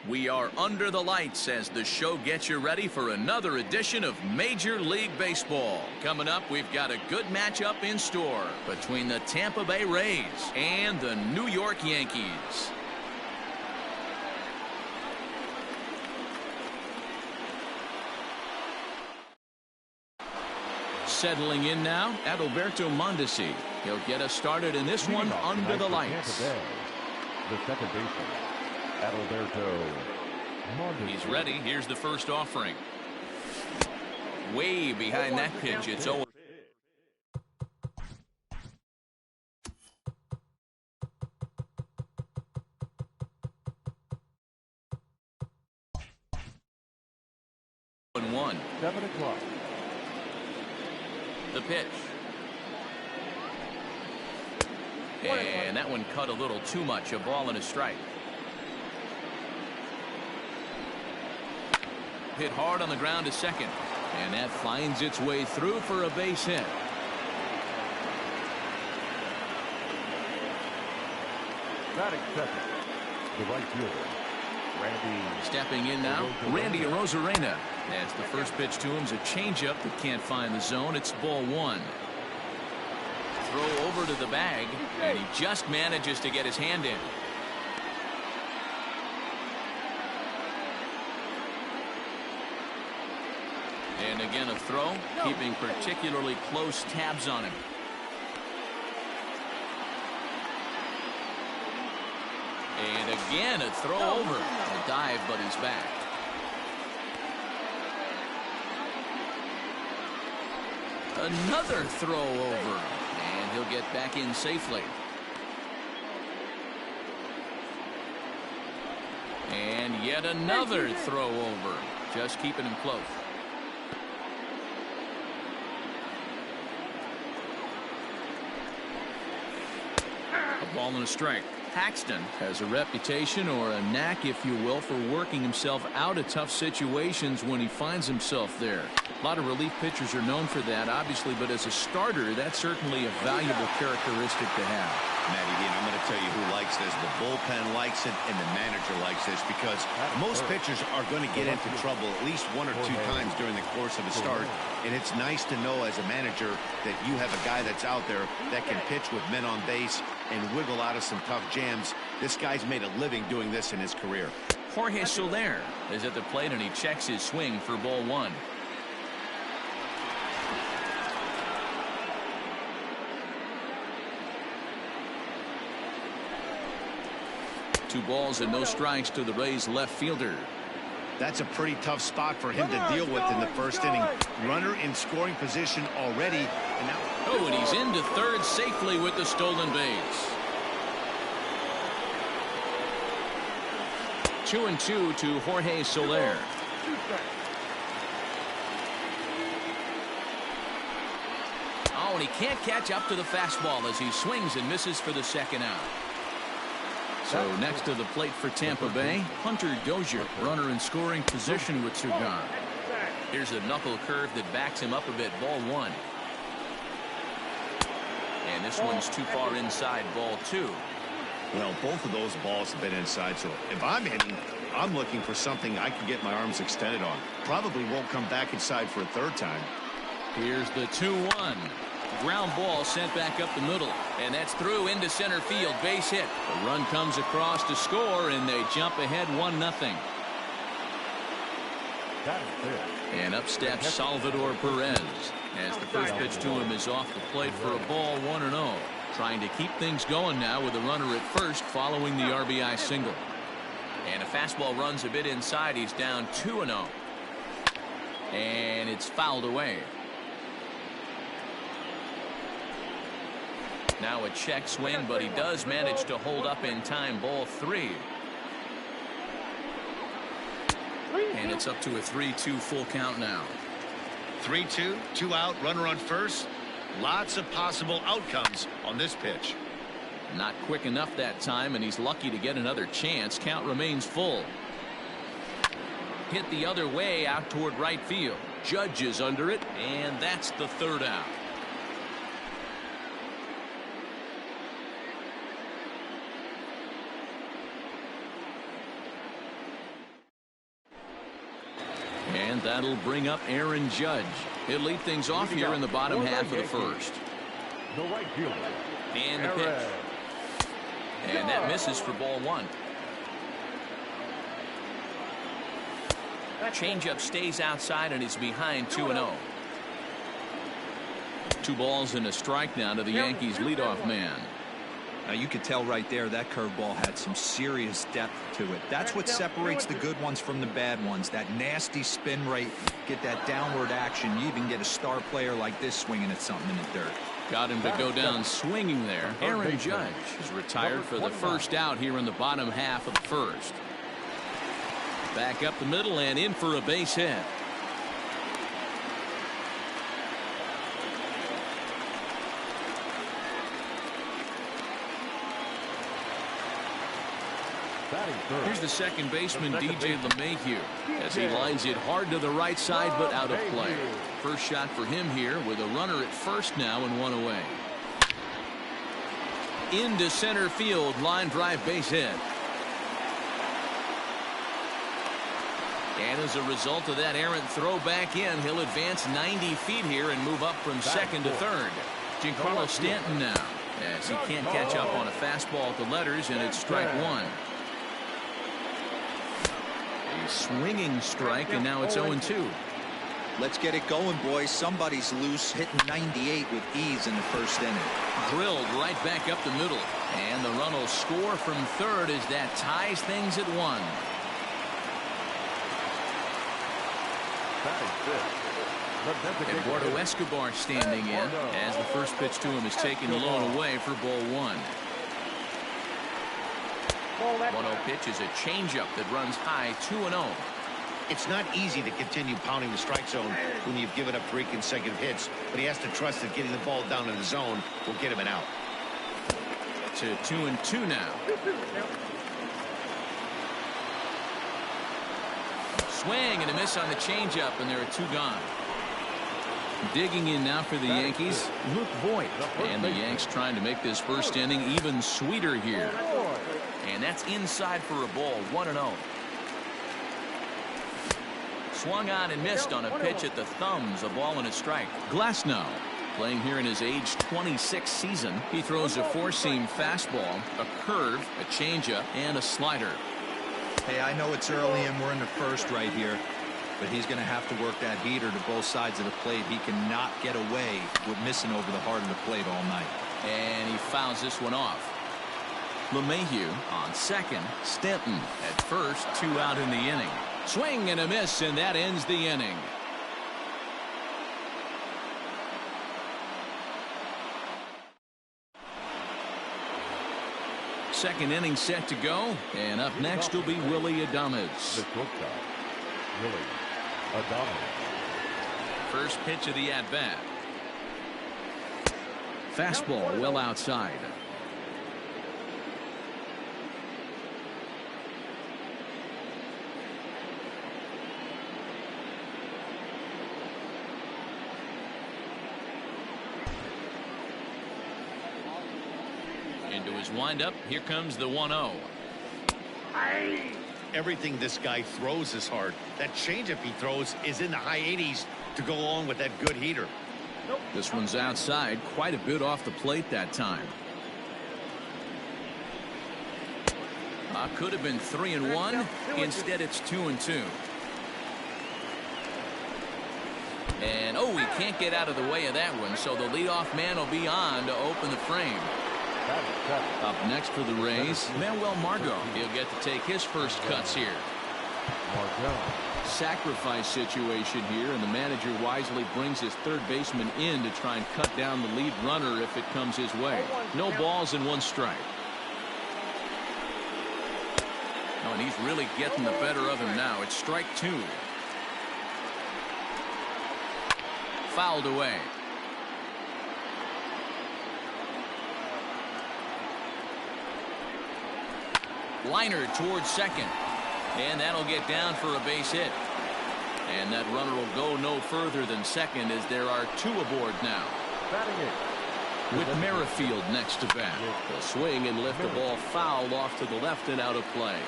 We are under the lights as the show gets you ready for another edition of Major League Baseball. Coming up, we've got a good matchup in store between the Tampa Bay Rays and the New York Yankees. Settling in now, Adalberto Mondesi. He'll get us started in this one under the lights. The second baseman, Adalberto Mondesi. He's ready. Here's the first offering. Way behind that pitch. It's 0. And 1. 7 o'clock. The pitch. And that one cut a little too much. A ball and a strike. Hit hard on the ground to second. And that finds its way through for a base hit. Batting second, the right fielder, Randy. Stepping in now, Randy Arozarena. As the first pitch to him's a changeup that can't find the zone. It's ball 1. Throw over to the bag, and he just manages to get his hand in. And again a throw, keeping particularly close tabs on him. And again a throw over. A dive, but he's back. Another throw over. And he'll get back in safely. And yet another throw over. Just keeping him close. A ball and a strike. Paxton has a reputation, or a knack if you will, for working himself out of tough situations when he finds himself there. A lot of relief pitchers are known for that, obviously, but as a starter, that's certainly a valuable characteristic to have. Matty Dean, I'm going to tell you who likes this. The bullpen likes it, and the manager likes this, because most pitchers are going to get into trouble at least 1 or 2 times during the course of a start, and it's nice to know as a manager that you have a guy that's out there that can pitch with men on base and wiggle out of some tough jams. This guy's made a living doing this in his career. Jorge Soler is at the plate, and he checks his swing for ball 1. Two balls and no strikes to the Rays left fielder. That's a pretty tough spot for him to deal with in the first inning. Runner in scoring position already. And now, and he's into third safely with the stolen base. 2-2 to Jorge Soler. Oh, and he can't catch up to the fastball as he swings and misses for the second out. So next to the plate for Tampa Bay, Hunter Dozier, runner in scoring position with two gone. Here's a knuckle curve that backs him up a bit. Ball 1. And this one's too far inside. Ball 2. Well, both of those balls have been inside, so if I'm hitting, I'm looking for something I can get my arms extended on. Probably won't come back inside for a third time. Here's the 2-1. Ground ball sent back up the middle, and that's through into center field. Base hit. The run comes across to score, and they jump ahead 1-0. And up steps Salvador Perez as the first pitch to him is off the plate for a ball 1-0. Trying to keep things going now with a runner at first following the RBI single. And a fastball runs a bit inside. He's down 2-0. And it's fouled away. Now a check swing, but he does manage to hold up in time. Ball 3. And it's up to a 3-2 full count now. 3-2, 2 out, runner on first. Lots of possible outcomes on this pitch. Not quick enough that time, and he's lucky to get another chance. Count remains full. Hit the other way out toward right field. Judge is under it, and that's the third out. And that'll bring up Aaron Judge. He'll lead things off here in the bottom half of the first. The right fielder. And the pitch. And that misses for ball one. Changeup stays outside and he's behind 2-0. 2 balls and a strike now to the Yankees leadoff man. Now you could tell right there that curveball had some serious depth to it. That's what separates the good ones from the bad ones. That nasty spin rate, get that downward action. You even get a star player like this swinging at something in the dirt. Got him to go down swinging there. Aaron Judge is retired for the first out here in the bottom half of the first. Back up the middle and in for a base hit. Here's the second baseman, DJ LeMahieu, as he lines it hard to the right side, but out of play. First shot for him here with a runner at first now and 1 away. Into center field, line drive base hit. And as a result of that errant throw back in, he'll advance 90 feet here and move up from second to third. Giancarlo Stanton now, as he can't catch up on a fastball at the letters, and it's strike one. A swinging strike, and now it's 0-2. Let's get it going, boys. Somebody's loose, hitting 98 with ease in the first inning. Drilled right back up the middle, and the run will score from third as that ties things at 1. Eduardo Escobar standing in as the first pitch to him is taken low and away for ball one. 1-0 pitch is a changeup that runs high, 2-0. It's not easy to continue pounding the strike zone when you've given up 3 consecutive hits, but he has to trust that getting the ball down in the zone will get him an out. To 2-2 now. Swing and a miss on the changeup, and there are 2 gone. Digging in now for the Yankees, Luke Voigt. And the Yanks trying to make this first inning even sweeter here. And that's inside for a ball, 1-0. Swung on and missed on a pitch at the thumbs, a ball and a strike. Glasnow, playing here in his age 26 season. He throws a 4-seam fastball, a curve, a changeup, and a slider. Hey, I know it's early and we're in the first right here, but he's going to have to work that heater to both sides of the plate. He cannot get away with missing over the heart of the plate all night. And he fouls this one off. LeMahieu on second. Stanton at first, 2 out in the inning. Swing and a miss, and that ends the inning. Second inning set to go, and up next will be Willy Adames. First pitch of the at-bat. Fastball well outside. Into his windup, here comes the 1-0. Everything this guy throws is hard. That changeup he throws is in the high 80s to go along with that good heater. This one's outside, quite a bit off the plate that time. Could have been 3-1. Instead, it's 2-2. And oh, he can't get out of the way of that one, so the leadoff man will be on to open the frame. Up next for the Rays, Manuel Margot. He'll get to take his first cuts here. Sacrifice situation here, and the manager wisely brings his third baseman in to try and cut down the lead runner if it comes his way. No balls and 1 strike. Oh, and he's really getting the better of him now. It's strike 2. Fouled away. Liner towards second, and that'll get down for a base hit, and that runner will go no further than second as there are 2 aboard now. With Merrifield next to bat, they'll swing and lift the ball foul off to the left and out of play.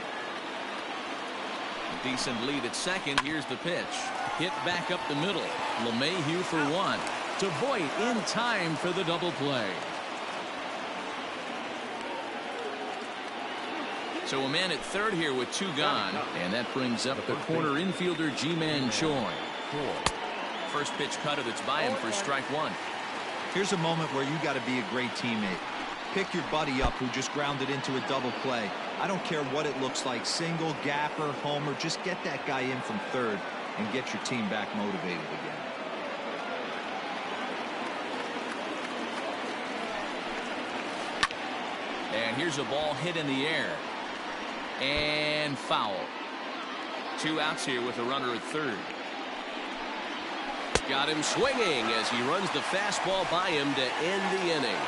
Decent lead at second. Here's the pitch. Hit back up the middle. LeMahieu for one. To Voit in time for the double play. So a man at third here with two gone. And that brings up the corner infielder Ji-Man Choi. First pitch cutter that's by him for strike one. Here's a moment where you got to be a great teammate. Pick your buddy up who just grounded into a double play. I don't care what it looks like, single, gapper, homer, just get that guy in from third and get your team back motivated again. And here's a ball hit in the air. And foul. 2 outs here with a runner at third. Got him swinging as he runs the fastball by him to end the inning.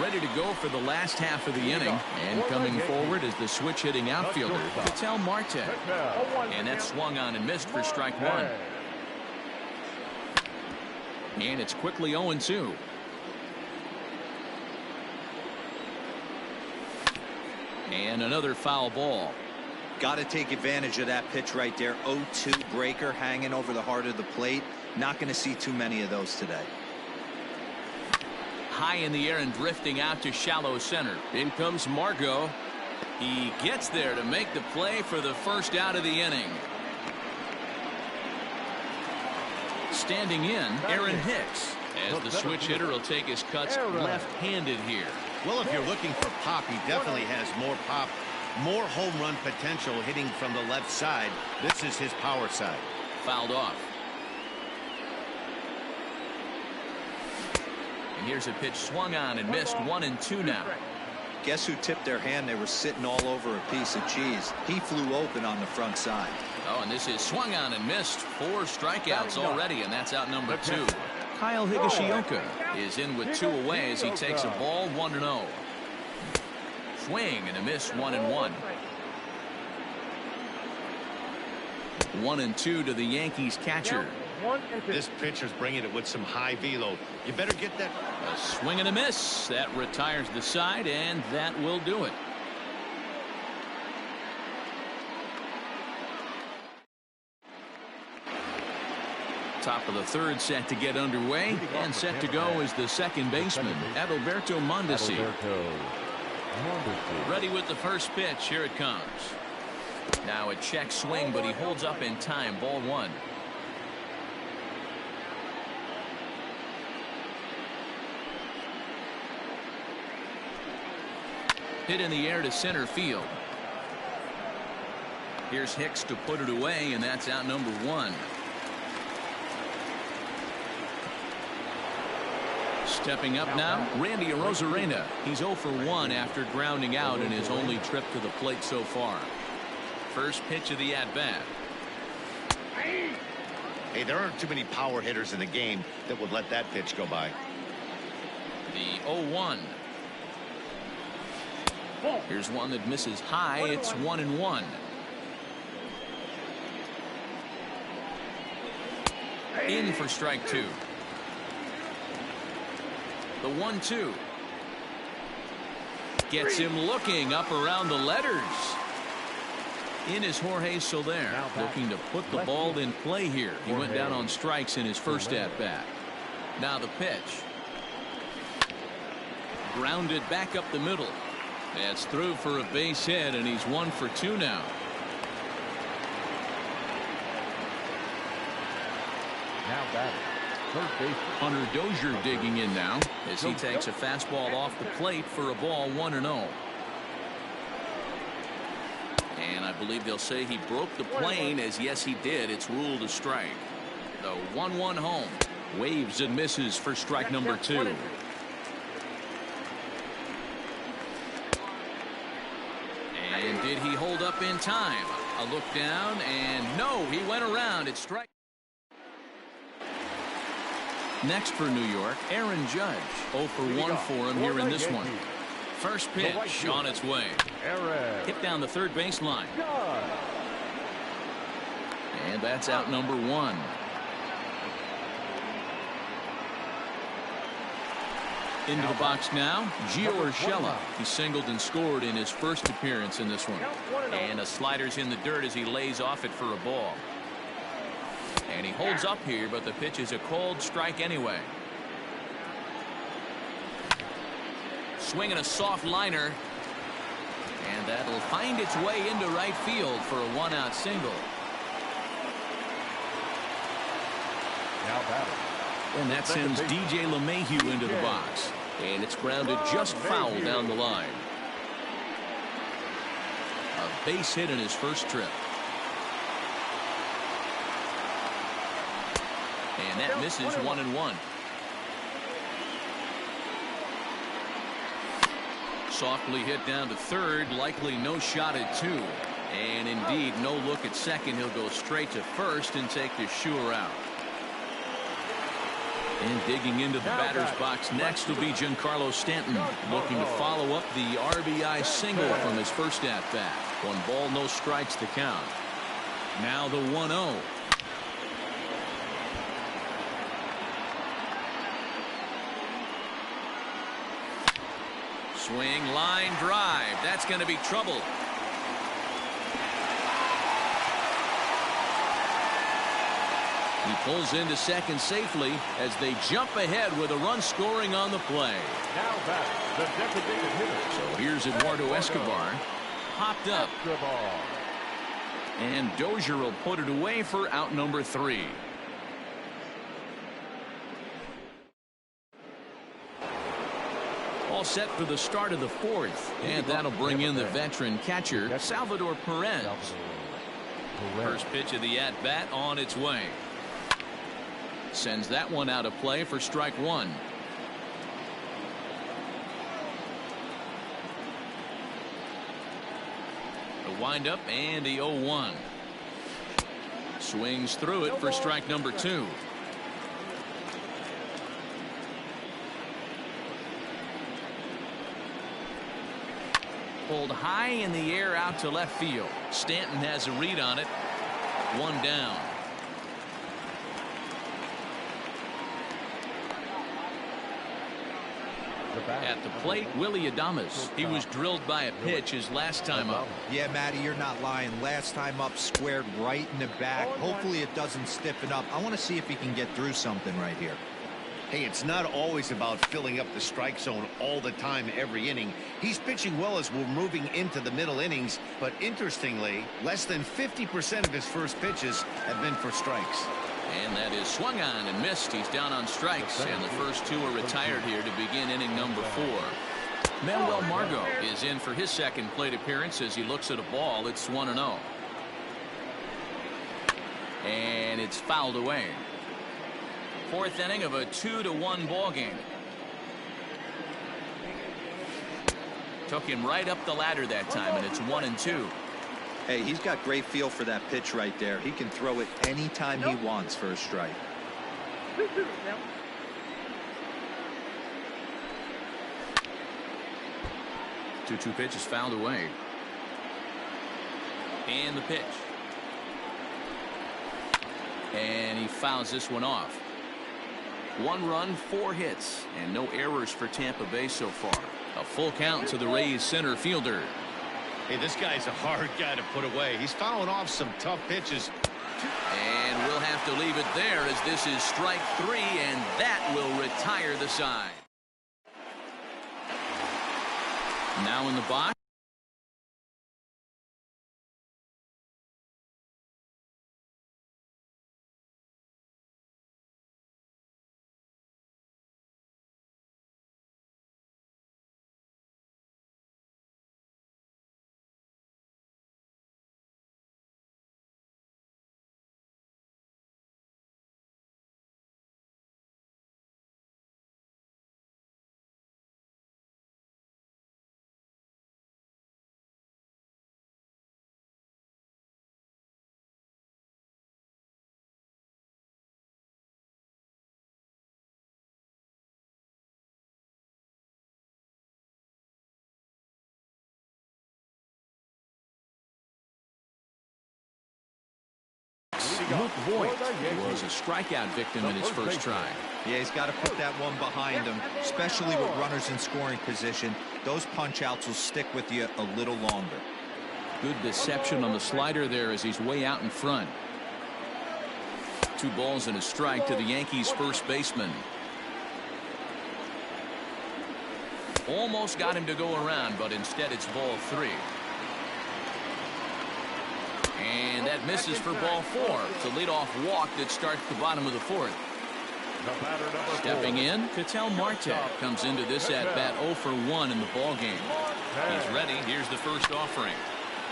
Ready to go for the last half of the inning. And coming forward is the switch hitting outfielder, Ketel Marte. And that swung on and missed for strike one. And it's quickly 0-2. And another foul ball. Got to take advantage of that pitch right there. 0-2 breaker hanging over the heart of the plate. Not going to see too many of those today. High in the air and drifting out to shallow center. In comes Margot. He gets there to make the play for the first out of the inning. Standing in, Aaron Hicks, as the switch hitter will take his cuts left-handed here. Well, if you're looking for pop, he definitely has more pop, more home run potential hitting from the left side. This is his power side. Fouled off. And here's a pitch swung on and missed. 1-2 now. Guess who tipped their hand? They were sitting all over a piece of cheese. He flew open on the front side. Oh, and this is swung on and missed. 4 strikeouts already, and that's out number 2. Kyle Higashioka is in with 2 away as he takes a ball. 1-0. Swing and a miss. 1-1. 1-2 to the Yankees catcher. This pitcher's bringing it with some high velo. You better get that. A swing and a miss. That retires the side, and that will do it. Top of the third set to get underway, and set to go is the second baseman, Adalberto Mondesi. Ready with the first pitch. Here it comes. Now a check swing, but he holds up in time. Ball 1. Hit in the air to center field. Here's Hicks to put it away, and that's out number 1. Stepping up now, Randy Arozarena. He's 0 for 1 after grounding out in his only trip to the plate so far. First pitch of the at-bat. Hey, there aren't too many power hitters in the game that would let that pitch go by. The 0-1. Here's one that misses high. It's 1-1. In for strike 2. The 1-2. Gets him looking up around the letters. In is Jorge Soler, looking to put the ball in play here. He went down on strikes in his first at-bat. Now the pitch. Grounded back up the middle. That's through for a base hit, and he's 1 for 2 now. Now batting, third base. Hunter Dozier digging in now as he takes a fastball off the plate for a ball. 1-0. And I believe they'll say he broke the plane, as yes he did. It's ruled a strike. The 1-1 home. Waves and misses for strike number 2. And did he hold up in time? A look down, and no, he went around. It's strike. Next for New York, Aaron Judge. 0 for 1 for him here in this one. First pitch on its way. Hit down the third baseline. And that's out number 1. Into the box now, Gio Urshela. He singled and scored in his first appearance in this one. And a slider's in the dirt as he lays off it for a ball. And he holds up here, but the pitch is a cold strike anyway. Swinging a soft liner. And that'll find its way into right field for a one-out single. Now batting. And that sends DJ LeMahieu into the box. And it's grounded just foul down the line. A base hit in his first trip. And that misses 1-1. Softly hit down to third, likely no shot at two. And indeed, no look at second. He'll go straight to first and take the sure out. And digging into the batter's box next will be Giancarlo Stanton, looking to follow up the RBI single from his first at-bat. 1 ball, no strikes to count. Now the 1-0. Swing, line drive. That's going to be trouble. He pulls into second safely as they jump ahead with a run scoring on the play. Now back, the designated hitter. So here's Eduardo Escobar. Popped up. And Dozier will put it away for out number 3. All set for the start of the 4th. And that'll bring in the veteran catcher, Salvador Perez. First pitch of the at-bat on its way. Sends that one out of play for strike 1. The windup and the 0-1. Swings through it for strike number 2. Pulled high in the air out to left field. Stanton has a read on it. 1 down. At the plate, Willie Adames. He was drilled by a pitch his last time up. Yeah, Matty, you're not lying. Last time up, squared right in the back. Hopefully it doesn't stiffen up. I want to see if he can get through something right here. Hey, it's not always about filling up the strike zone all the time every inning. He's pitching well as we're moving into the middle innings, but interestingly, less than 50% of his first pitches have been for strikes. And that is swung on and missed. He's down on strikes, and the first 2 are retired here to begin inning number 4. Manuel Margot is in for his second plate appearance as he looks at a ball. It's 1-0. And it's fouled away. 4th inning of a 2-1 ball game. Took him right up the ladder that time, and it's 1-2. Hey, he's got great feel for that pitch right there. He can throw it anytime he wants for a strike. 2-2 pitch is fouled away. And the pitch. And he fouls this one off. 1 run, 4 hits, and no errors for Tampa Bay so far. A full count to the Rays center fielder. Hey, this guy's a hard guy to put away. He's fouling off some tough pitches. And we'll have to leave it there as this is strike 3, and that will retire the side. Now in the box. Luke Voigt was a strikeout victim in his first try. Yeah, he's got to put that one behind him, especially with runners in scoring position. Those punch-outs will stick with you a little longer. Good deception on the slider there as he's way out in front. 2 balls and a strike to the Yankees first baseman. Almost got him to go around, but instead it's ball 3. And that misses for ball 4. It's a leadoff walk that starts the bottom of the 4th. Stepping in, Ketel Marte comes into this at-bat 0 for 1 in the ball game. He's ready. Here's the first offering.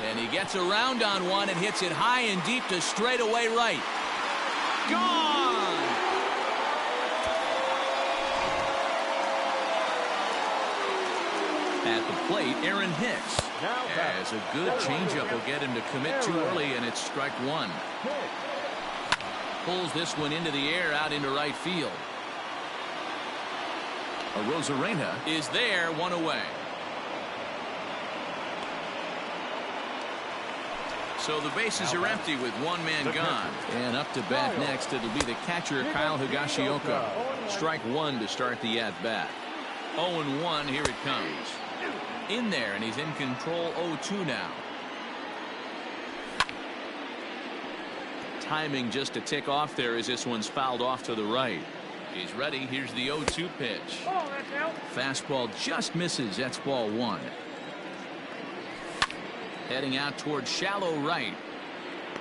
And he gets around on one and hits it high and deep to straightaway right. Gone! At the plate, Aaron Hicks has a good changeup. Will get him to commit too early, and it's strike 1. Pulls this one into the air out into right field. Rosarena is there, 1 away. So the bases are empty with 1 man gone. And up to bat next, it'll be the catcher, Kyle Higashioka. Strike 1 to start the at-bat. 0-1, here it comes. In there, and he's in control. 0-2 now. Timing just to tick off there as this one's fouled off to the right. He's ready. Here's the 0-2 pitch. Fastball just misses. That's ball 1. Heading out towards shallow right.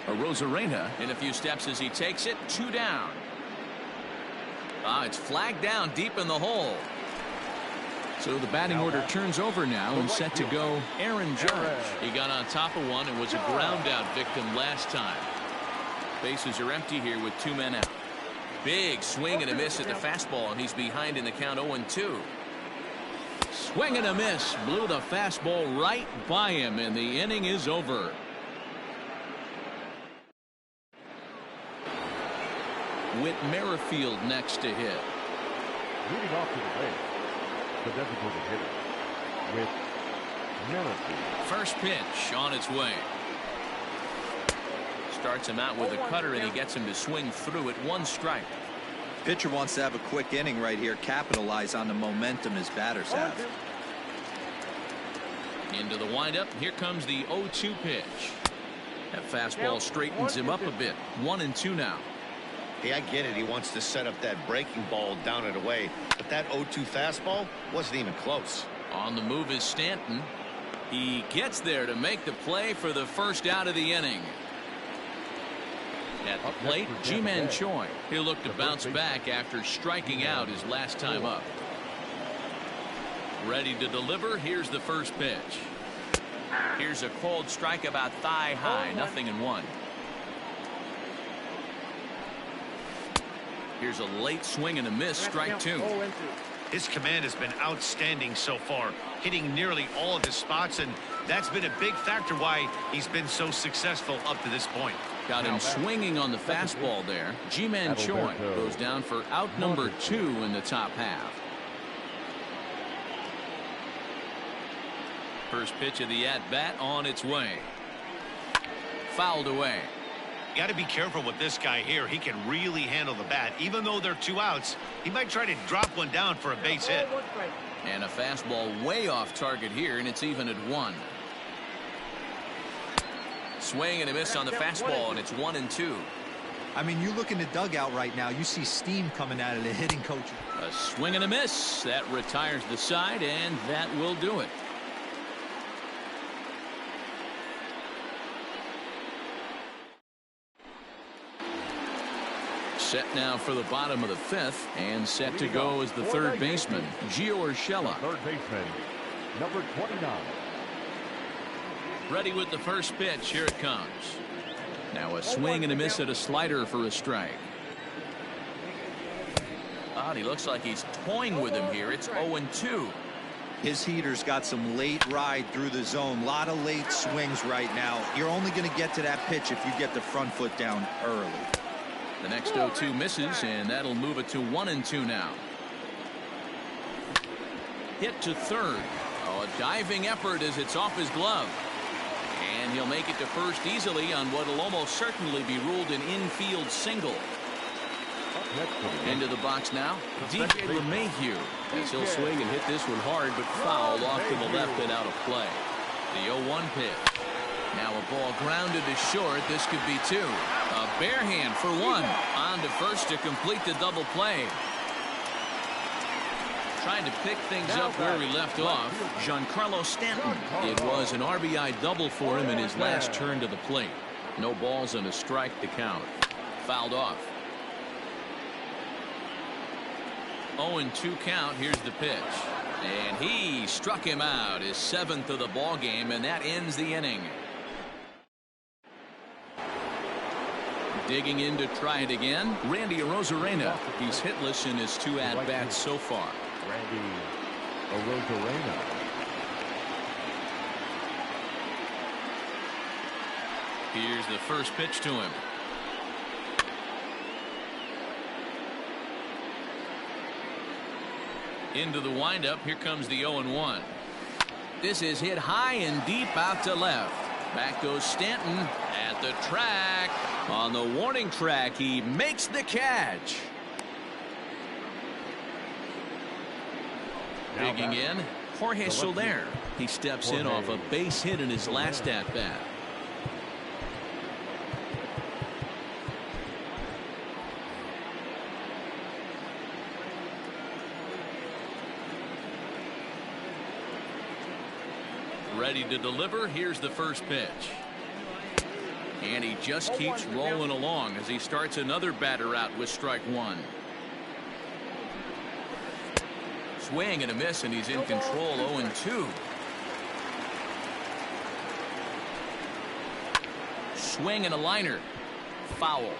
Rosarena in a few steps as he takes it. 2 down. It's flagged down deep in the hole. So the batting order turns over now and set to go Aaron Judge. He got on top of one and was a ground out victim last time. Bases are empty here with 2 men out. Big swing and a miss at the fastball, and he's behind in the count. 0-2. Swing and a miss. Blew the fastball right by him, and the inning is over. Whit Merrifield next to hit. Leading off to the base, the designated hitter, Whit Merrifield. First pitch on its way. Starts him out with a cutter, and he gets him to swing through it. 1 strike. Pitcher wants to have a quick inning right here, capitalize on the momentum his batters have. Into the windup. Here comes the 0-2 pitch. That fastball straightens him up a bit. 1-2 now. Hey, I get it. He wants to set up that breaking ball down and away, but that 0-2 fastball wasn't even close. On the move is Stanton. He gets there to make the play for the first out of the inning. At the plate, Ji-Man Choi. He'll look to bounce back after striking out his last time up. Ready to deliver. Here's the first pitch. Here's a cold strike about thigh high. 0-1. Here's a late swing and a miss. Strike 2. His command has been outstanding so far, hitting nearly all of his spots, and that's been a big factor why he's been so successful up to this point. Got him swinging on the fastball there. Ji-Man Choi goes down for out number 2 in the top half. First pitch of the at-bat on its way. Fouled away. You got to be careful with this guy here. He can really handle the bat. Even though there are 2 outs, he might try to drop one down for a base hit. And a fastball way off target here, and it's even at 1. Swing and a miss on the fastball, and it's 1-2. I mean, you look in the dugout right now, you see steam coming out of the hitting coach. A swing and a miss. That retires the side, and that will do it. Set now for the bottom of the 5th, and set to go as the third baseman, Gio Urshela. Third baseman, number 29. Ready with the first pitch. Here it comes. Now a swing and a miss at a slider for a strike. He looks like he's toying with him here. It's 0-2. His heater's got some late ride through the zone. A lot of late swings right now. You're only going to get to that pitch if you get the front foot down early. The next 0-2 misses, and that'll move it to 1-2 now. Hit to third. A diving effort as it's off his glove. And he'll make it to first easily on what will almost certainly be ruled an infield single. Next to the Into the box now, DJ LeMahieu. As he'll swing and hit this one hard, but fouled off to the left and out of play. The 0-1 pitch. Now a ball grounded to short. This could be two. A bare hand for one. On to first to complete the double play. Trying to pick things up where he left off, Giancarlo Stanton. It was an RBI double for him in his last turn to the plate. No balls and a strike to count. Fouled off. 0-2 count. Here's the pitch. And he struck him out, his 7th of the ball game, and that ends the inning. Digging in to try it again, Randy Arozarena. He's hitless in his 2 at-bats so far. Randy Arozarena. Here's the first pitch to him. Into the windup. Here comes the 0-1. This is hit high and deep out to left. Back goes Stanton at the track. On the warning track, he makes the catch. Digging in, Jorge Soler. He steps in off a base hit in his last at-bat. Ready to deliver. Here's the first pitch. And he just keeps rolling along as he starts another batter out with strike one. Swing and a miss, and he's in control. 0-2. Swing and a liner. Foul.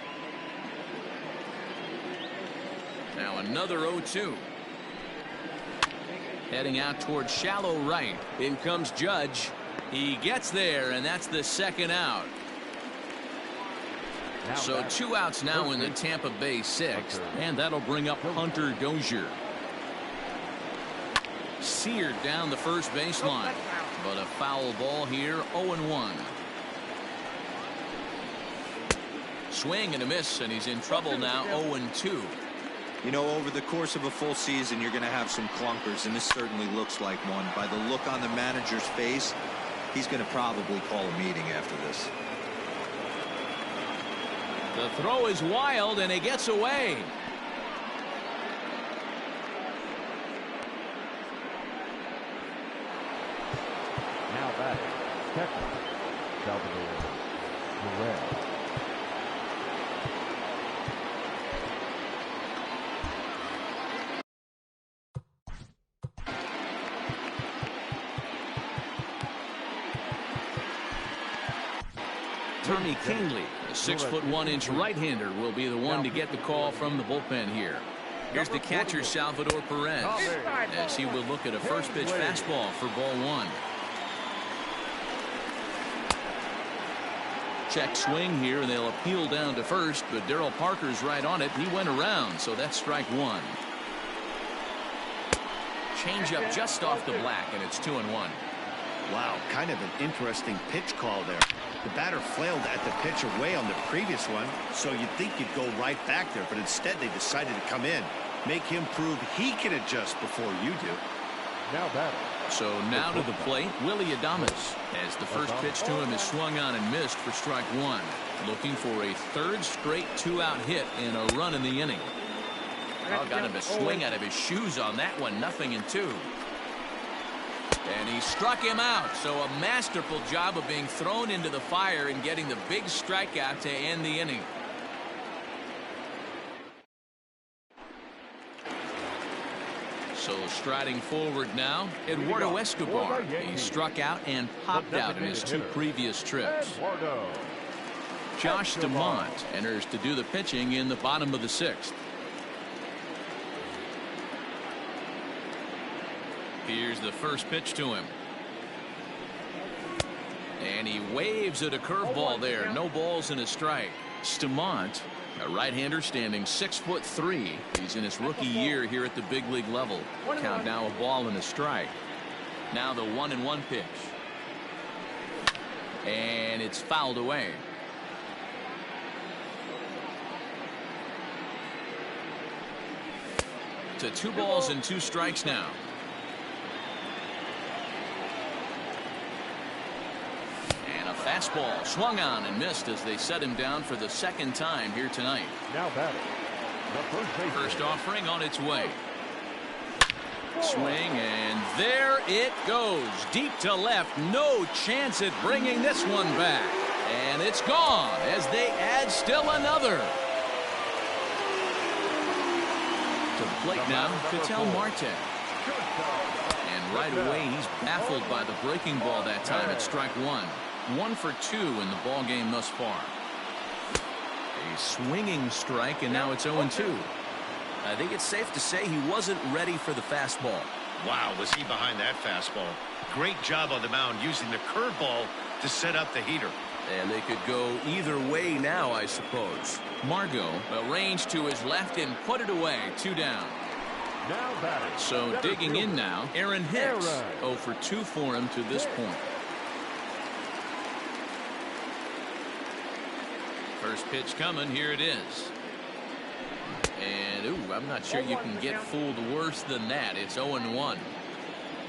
Now another 0-2. Heading out towards shallow right. In comes Judge. He gets there, and that's the second out. So 2 outs now in the Tampa Bay 6th, and that'll bring up Hunter Dozier. Seared down the first baseline, but a foul ball here. 0-1. Swing and a miss, and he's in trouble now. 0-2. You know, over the course of a full season, you're going to have some clunkers, and this certainly looks like one. By the look on the manager's face, he's going to probably call a meeting after this. The throw is wild, and it gets away. Now back, catcher, Salvador Perez. Tommy Kingley, a 6'1" right-hander, will be the one to get the call from the bullpen here. Here's the catcher, Salvador Perez, as he will look at a first pitch fastball for ball one. Check swing here, and they'll appeal down to first, but Darryl Parker's right on it. He went around, so that's strike one. Change-up just off the black, and it's 2-1. Wow, kind of an interesting pitch call there. The batter flailed at the pitch away on the previous one, so you'd think you'd go right back there, but instead they decided to come in, make him prove he can adjust before you do. Now batter. So now to the plate, Willy Adames, as the first pitch to him is swung on and missed for strike one. Looking for a third straight 2-out hit and a run in the inning. Oh, got him to swing out of his shoes on that one. 0-2. And he struck him out. So a masterful job of being thrown into the fire and getting the big strikeout to end the inning. So striding forward now, Eduardo Escobar. He struck out and popped out in his 2 previous trips. Josh DeMont enters to do the pitching in the bottom of the 6th. Here's the first pitch to him. And he waves at a curveball there. No balls and a strike. Stamont, a right-hander standing 6'3". He's in his rookie year here at the big league level. Count now a ball and a strike. Now the 1-1 pitch. And it's fouled away. to 2 balls and 2 strikes now. And a fastball swung on and missed as they set him down for the 2nd time here tonight. Now batting, the first baseman. First offering on its way. Swing, and there it goes. Deep to left. No chance at bringing this one back. And it's gone as they add still another. To the plate now, Ketel Marte. And right away, he's baffled by the breaking ball that time at strike 1. 1 for 2 in the ball game thus far. A swinging strike, and now it's 0-2. I think it's safe to say he wasn't ready for the fastball. Wow, was he behind that fastball? Great job on the mound using the curveball to set up the heater. And they could go either way now, I suppose. Margot arranged to his left and put it away. 2 down. Now batting. So digging in now, Aaron Hicks. 0 for 2 for him to this point. First pitch coming. Here it is. And, ooh, I'm not sure you can get fooled worse than that. It's 0-1.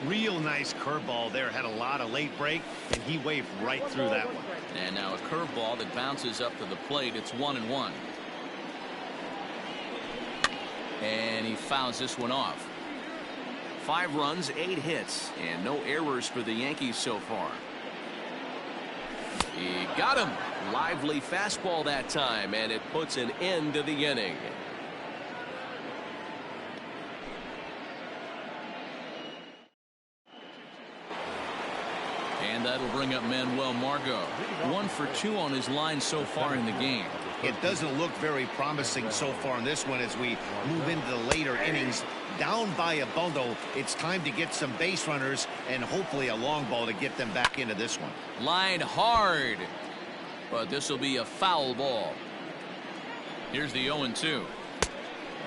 Real nice curveball there. Had a lot of late break, and he waved right through that one. And now a curveball that bounces up to the plate. It's 1-1. And he fouls this one off. 5 runs, 8 hits, and no errors for the Yankees so far. He got him. Lively fastball that time, and it puts an end to the inning. And that'll bring up Manuel Margot. 1 for 2 on his line so far in the game. It doesn't look very promising so far in this one as we move into the later innings. Down by a bundle, it's time to get some base runners and hopefully a long ball to get them back into this one. Line hard, but this will be a foul ball. Here's the 0-2.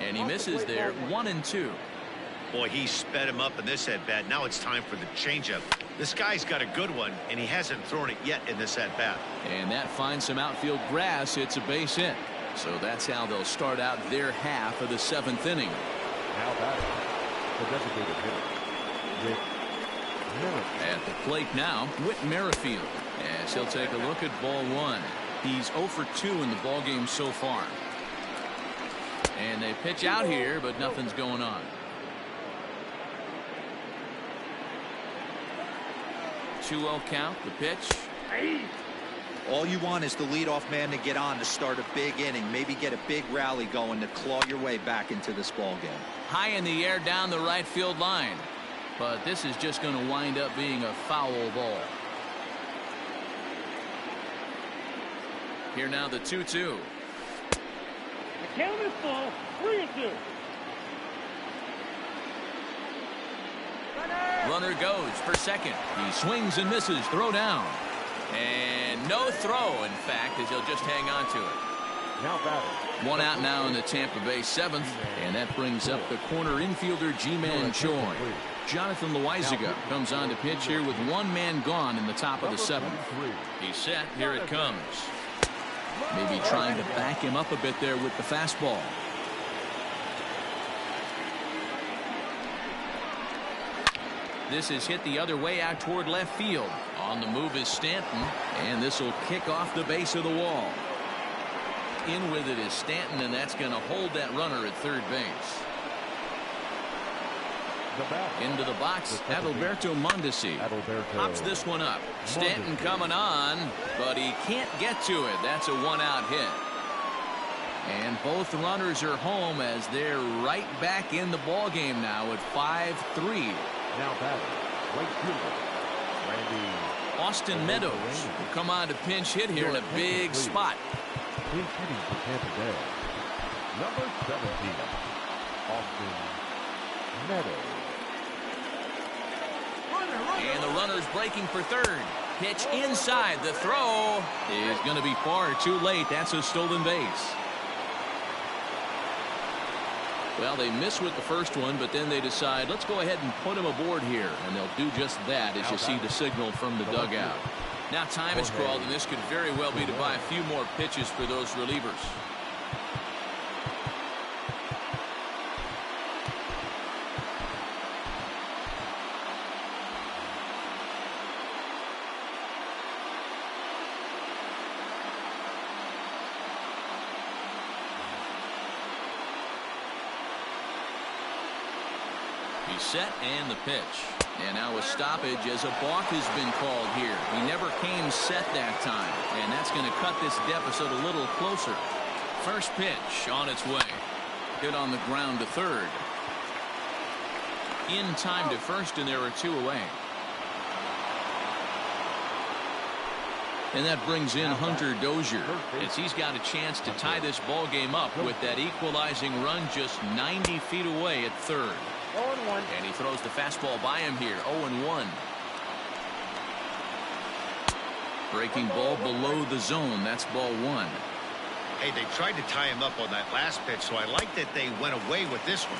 And he misses there. 1-2. Boy, he sped him up in this at-bat. Now it's time for the changeup. This guy's got a good one, and he hasn't thrown it yet in this at-bat. And that finds some outfield grass. It's a base hit. So that's how they'll start out their half of the 7th inning. Now batting, the designated hitter, Whit Merrifield. At the plate now, Whit Merrifield, as he'll take a look at ball 1. He's 0 for 2 in the ball game so far. And they pitch out here, but nothing's going on. 2-0 count, the pitch. All you want is the leadoff man to get on to start a big inning, maybe get a big rally going to claw your way back into this ball game. High in the air down the right field line, but this is just going to wind up being a foul ball. Here now the 2-2. The count is full, 3-2. Runner goes for second. He swings and misses. Throw down. And no throw, in fact, as he'll just hang on to it. Now batting. 1 out now in the Tampa Bay 7th. And that brings up the corner infielder G-Man Choi. Jonathan Loizaga comes on to pitch here with 1 man gone in the top of the 7th. He's set. Here it comes. Maybe trying to back him up a bit there with the fastball. This is hit the other way out toward left field. On the move is Stanton, and this will kick off the base of the wall. In with it is Stanton, and that's going to hold that runner at third base. Into the box, Adalberto Mondesi pops this one up. Stanton coming on, but he can't get to it. That's a 1-out hit. And both runners are home as they're right back in the ball game now at 5-3. Now batting, right fielder, Randy Austin Meadows will come on to pinch hit here in a big spot. Pinch hitting for Tampa Bay. Number 17, Austin Meadows. And the runner's breaking for third. Pitch inside. The throw is going to be far too late. That's a stolen base. Well, they miss with the first one, but then they decide, let's go ahead and put him aboard here. And they'll do just that as you see the signal from the dugout. Now time is called, and this could very well be to buy a few more pitches for those relievers. He's set and the pitch. And now a stoppage as a balk has been called here. He never came set that time. And that's going to cut this deficit a little closer. First pitch on its way. Hit on the ground to third. In time to first, and there are two away. And that brings in Hunter Dozier as he's got a chance to tie this ball game up with that equalizing run just 90 feet away at third. 0-1. And he throws the fastball by him here. 0-1. Breaking ball below the zone. That's ball one. Hey, they tried to tie him up on that last pitch, so I like that they went away with this one.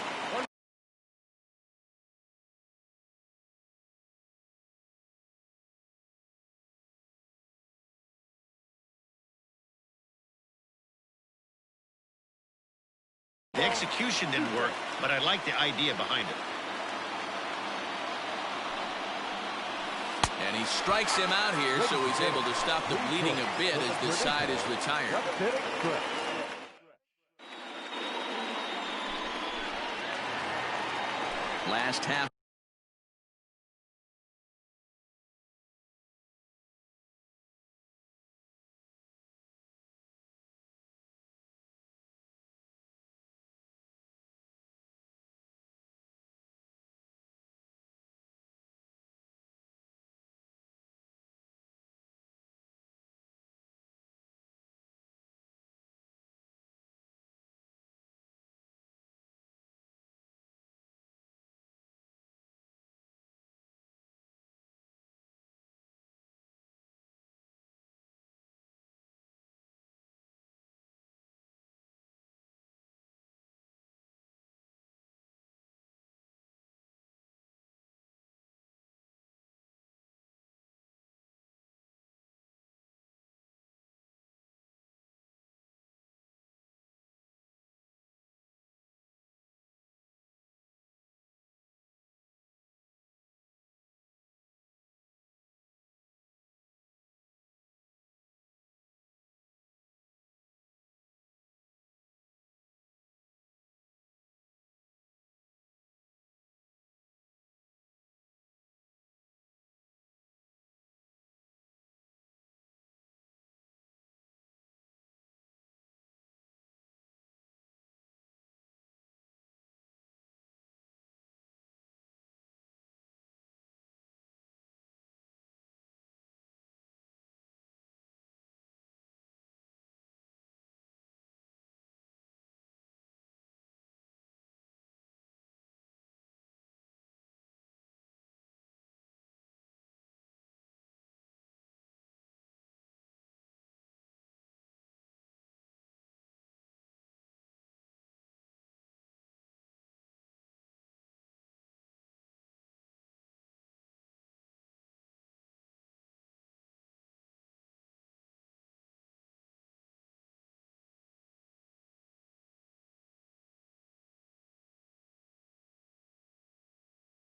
The execution didn't work, but I like the idea behind it. And he strikes him out here, so he's able to stop the bleeding a bit as this side is retired. Last half.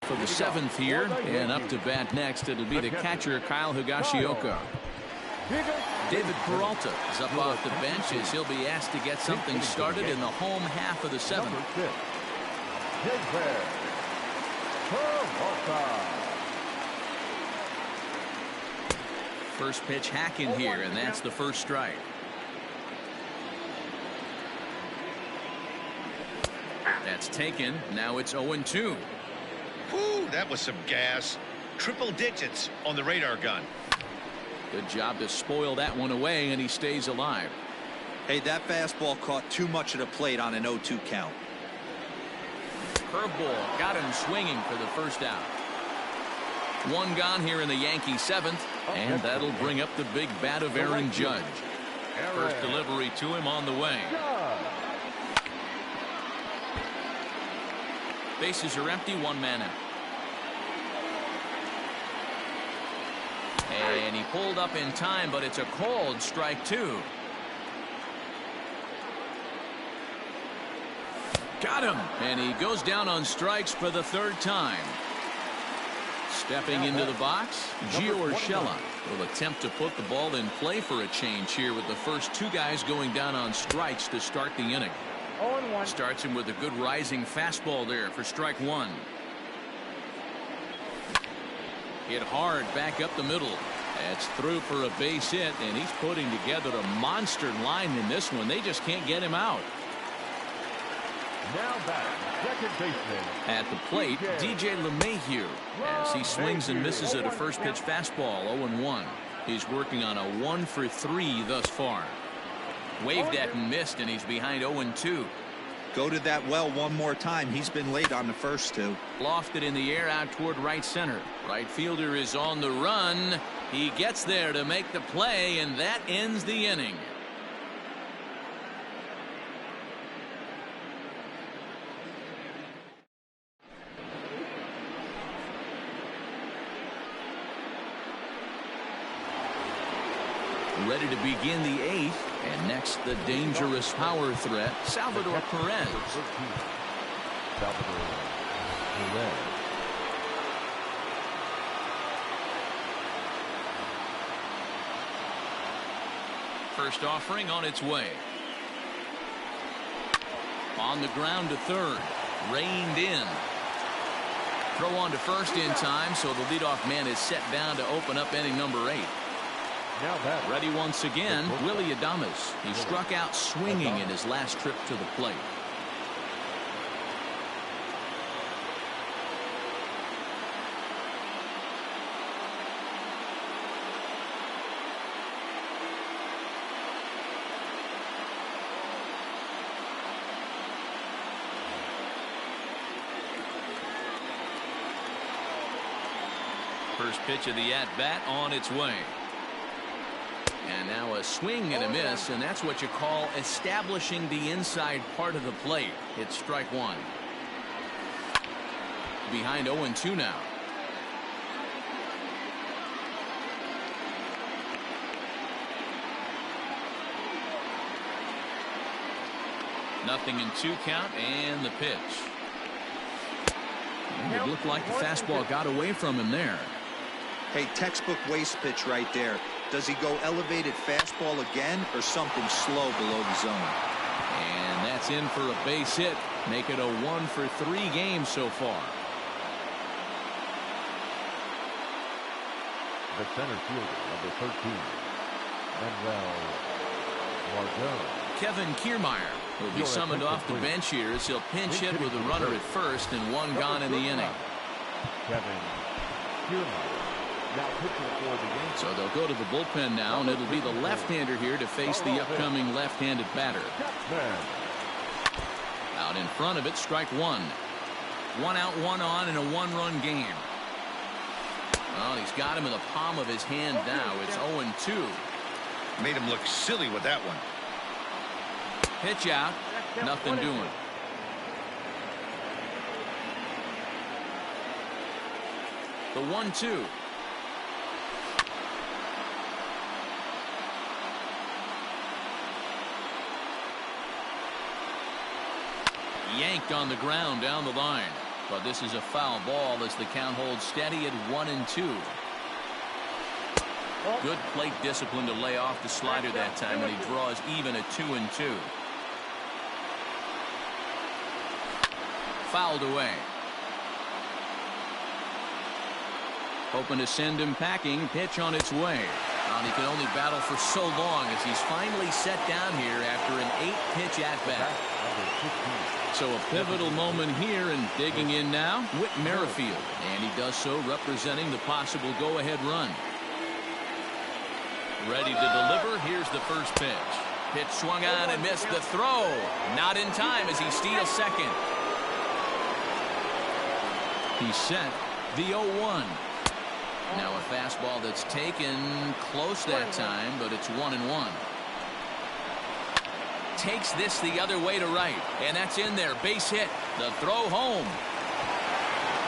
For the seventh here, and up to bat next, it'll be the catcher, Kyle Higashioka. David Peralta is up off the bench as he'll be asked to get something started in the home half of the seventh. First pitch hacking here, and that's the first strike. That's taken. Now it's 0-2. Whew, that was some gas. Triple digits on the radar gun. Good job to spoil that one away, and he stays alive. Hey, that fastball caught too much of the plate on an 0-2 count. Curveball got him swinging for the first out. One gone here in the Yankee seventh, and that'll bring up the big bat of Aaron Judge. First delivery to him on the way. Bases are empty, one man out. And he pulled up in time, but it's a called strike two. Got him. And he goes down on strikes for the third time. Stepping into the box, Gio Urshela will attempt to put the ball in play for a change here with the first two guys going down on strikes to start the inning. 0-1. Starts him with a good rising fastball there for strike one. Hit hard back up the middle. That's through for a base hit, and he's putting together a monster line in this one. They just can't get him out. Now back, second baseman. At the plate, DJ LeMahieu, as he swings and misses at a first pitch fastball, 0-1. He's working on a 1-for-3 thus far. Waved at and missed, and he's behind 0-2. Go to that well one more time. He's been late on the first two. Lofted in the air out toward right center. Right fielder is on the run. He gets there to make the play, and that ends the inning. Ready to begin the 8th, and next the dangerous power threat, Salvador Perez. Salvador Perez. First offering on its way. On the ground to third. Reined in. Throw on to first in time, so the leadoff man is set down to open up inning number 8. Now that Ready once again, Willie Adames. He struck out swinging in his last trip to the plate. First pitch of the at-bat on its way. And now a swing and a miss, and that's what you call establishing the inside part of the plate. It's strike one. Behind 0-2 now. Nothing in 2 count, and the pitch. And it looked like the fastball got away from him there. Hey, textbook waste pitch right there. Does he go elevated fastball again or something slow below the zone? And that's in for a base hit. Make it a 1-for-3 game so far. the center fielder, number 13, Manuel Margot. Kevin Kiermaier will be summoned off the bench here as he'll pinch hit with a runner at first and one gone in the inning. Kevin Kiermaier now pitching for the Yankees. So they'll go to the bullpen now, and it'll be the left-hander here to face the upcoming left-handed batter. Out in front of it, strike one. 1 out, 1 on in a 1-run game. Well, he's got him in the palm of his hand now. It's 0-2. Made him look silly with that one. Pitch out. Nothing doing. The 1-2. Yanked on the ground down the line. But this is a foul ball as the count holds steady at 1-2. Good plate discipline to lay off the slider that time, and he draws even at 2-2. Fouled away. Hoping to send him packing. Pitch on its way. And he can only battle for so long as he's finally set down here after an 8-pitch at-bat. So a pivotal moment here, and digging in now, Whit Merrifield. And he does so representing the possible go-ahead run. Ready to deliver. Here's the first pitch. Pitch swung on and missed the throw. Not in time as he steals second. He's set the 0-1. Now a fastball that's taken close that time, but it's 1-1. Takes this the other way to right, and that's in there. Base hit. The throw home.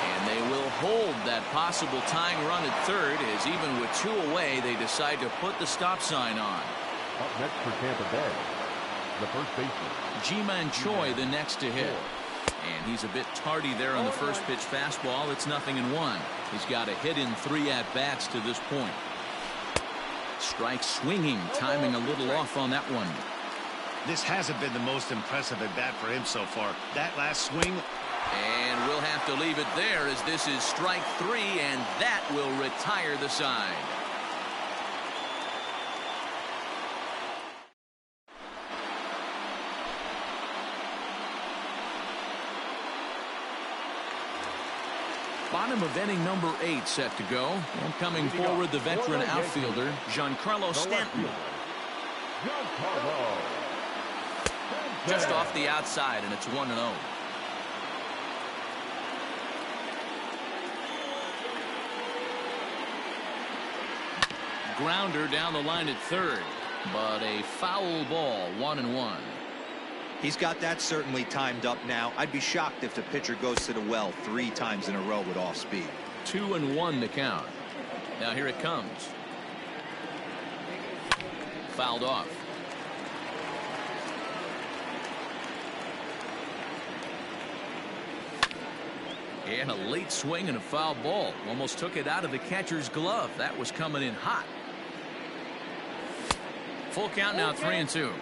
And they will hold that possible tying run at third, as even with 2 away, they decide to put the stop sign on. Up next for Tampa Bay, the first baseman, Ji-Man Choi, the next to hit. And he's a bit tardy there on the first pitch fastball. It's 0-1. He's got a hit in 3 at-bats to this point. Strike swinging, timing a little off on that one. This hasn't been the most impressive at bat for him so far. That last swing And we'll have to leave it there as this is strike 3, and that will retire the side. Bottom of inning number 8 set to go. And coming forward, the veteran outfielder, Giancarlo Stanton. Just off the outside, and it's 1-0. Grounder down the line at third, but a foul ball, 1-1. He's got that certainly timed up now. I'd be shocked if the pitcher goes to the well 3 times in a row with off speed. 2-1 the count. Now here it comes. Fouled off. And a late swing and a foul ball. Almost took it out of the catcher's glove. That was coming in hot. Full count now, 3-2.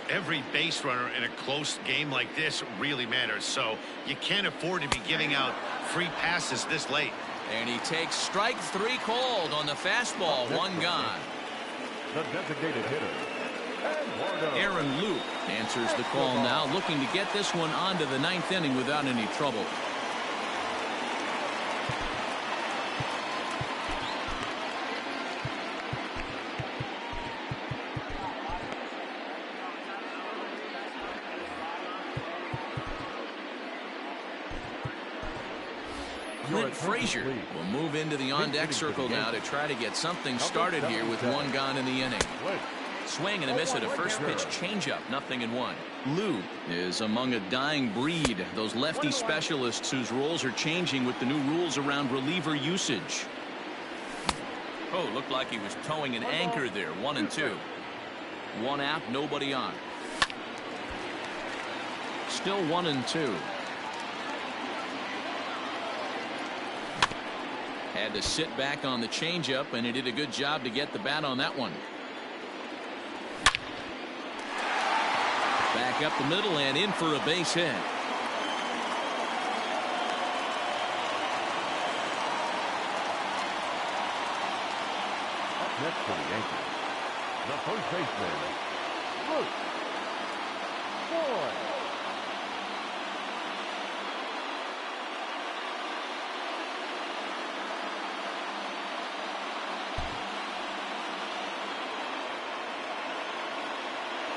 Every base runner in a close game like this really matters, so you can't afford to be giving out free passes this late. And he takes strike 3 called on the fastball. 1 gone. The designated hitter, Aaron Luke answers the call now, looking to get this one on to the 9th inning without any trouble. Clint Frazier will move into the on-deck circle now to try to get something started here with 1 gone in the inning. Swing and a miss at a first pitch changeup, 0-1. Lou is among a dying breed, those lefty specialists whose roles are changing with the new rules around reliever usage. Oh, looked like he was towing an anchor there. 1-2. 1 out, nobody on. Still 1-2. Had to sit back on the changeup, and he did a good job to get the bat on that one. Back up the middle and in for a base hit. Up next for the Yankees, the first baseman, Luke Boyd.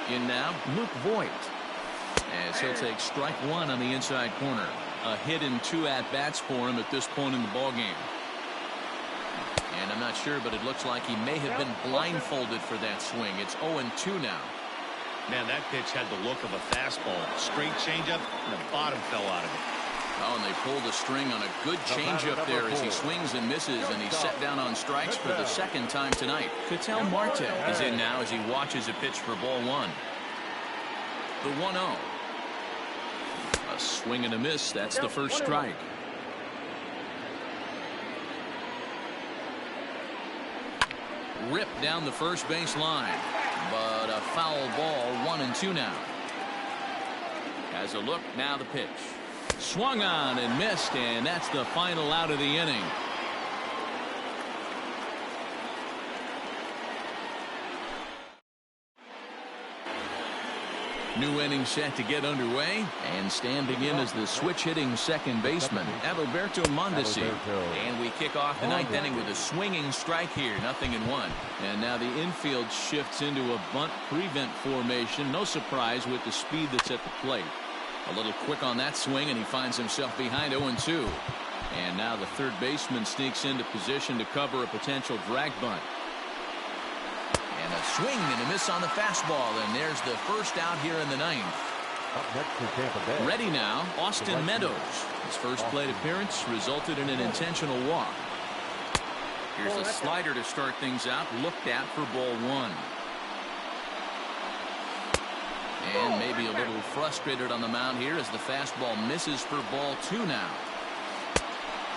In now, Luke Voigt, as he'll take strike 1 on the inside corner. A hit in 2 at-bats for him at this point in the ballgame. And I'm not sure, but it looks like he may have been blindfolded for that swing. It's 0-2 now. Man, that pitch had the look of a fastball. Straight changeup, and the bottom fell out of it. Oh, and they pulled the string on a good changeup there as he swings and misses, and he's set down on strikes for the 2nd time tonight. Ketel Marte is in now as he watches a pitch for ball 1. The 1-0. A swing and a miss. That's the first strike. Ripped down the first base line, but a foul ball. 1-2 now. Has a look, now the pitch. Swung on and missed, and that's the final out of the inning. New inning set to get underway, and standing in as the switch-hitting second baseman, Adalberto Mondesi. And we kick off the 9th inning with a swinging strike here, 0-1. And now the infield shifts into a bunt prevent formation. No surprise with the speed that's at the plate. A little quick on that swing, and he finds himself behind 0-2. And now the third baseman sneaks into position to cover a potential drag bunt. And a swing and a miss on the fastball, and there's the first out here in the 9th. Up next for Tampa Bay. Ready now, Austin Meadows. His first plate appearance resulted in an intentional walk. Here's a slider to start things out, looked at for ball 1. And maybe a little frustrated on the mound here as the fastball misses for ball 2 now.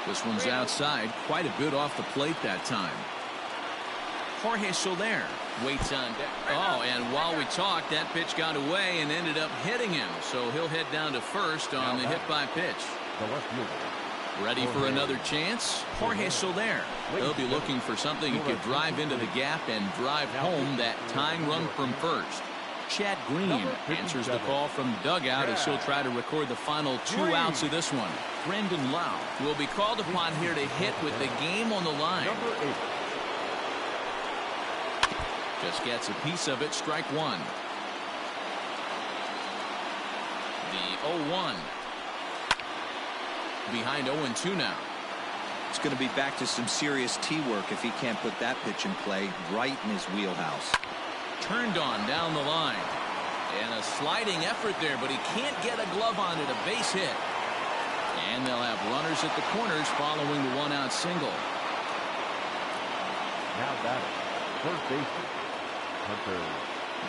This one's outside, quite a bit off the plate that time. Jorge Soler waits on deck. Oh, and while we talked, that pitch got away and ended up hitting him. So he'll head down to first on the hit by pitch. The left fielder. Ready for another chance? Jorge Soler. He'll be looking for something he could drive into the gap and drive home that tying run from first. Chad Green answers the call from the dugout as he'll try to record the final 2 outs of this one. Brendan Lau will be called upon here to hit with the game on the line. Just gets a piece of it. Strike one. The 0-1. Behind 0-2 now. It's going to be back to some serious tee work if he can't put that pitch in play right in his wheelhouse. Turned on down the line. And a sliding effort there, but he can't get a glove on it. A base hit. And they'll have runners at the corners following the 1-out single. Now batting, first baseman, Hunter.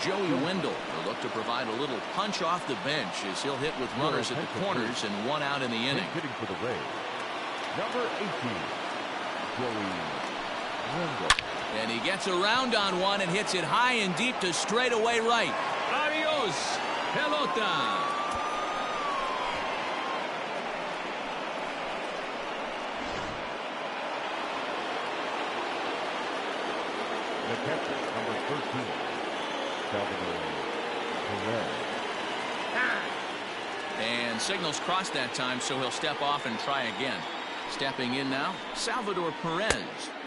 Joey Wendell will look to provide a little punch off the bench as he'll hit with runners at the corners and 1 out in the inning. Hitting for the Rays, number 18, Joey Wendell. And he gets around on one and hits it high and deep to straightaway right. Adios, pelota. The catcher, number 13, and signals crossed that time, so he'll step off and try again. Stepping in now, Salvador Perez.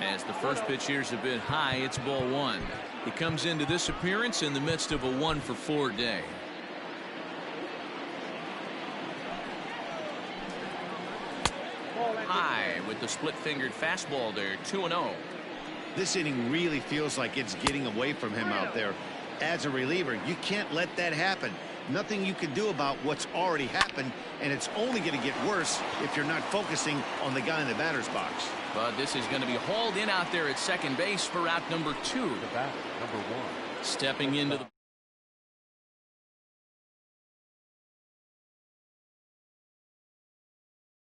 As the first pitch here's a bit high, it's ball one. He comes into this appearance in the midst of a 1-for-4 day. High with the split-fingered fastball there, 2-0. This inning really feels like it's getting away from him out there. As a reliever, you can't let that happen. Nothing you can do about what's already happened, and it's only going to get worse if you're not focusing on the guy in the batter's box. But this is going to be hauled in out there at second base for out number 2. The batter, number 1. Stepping into the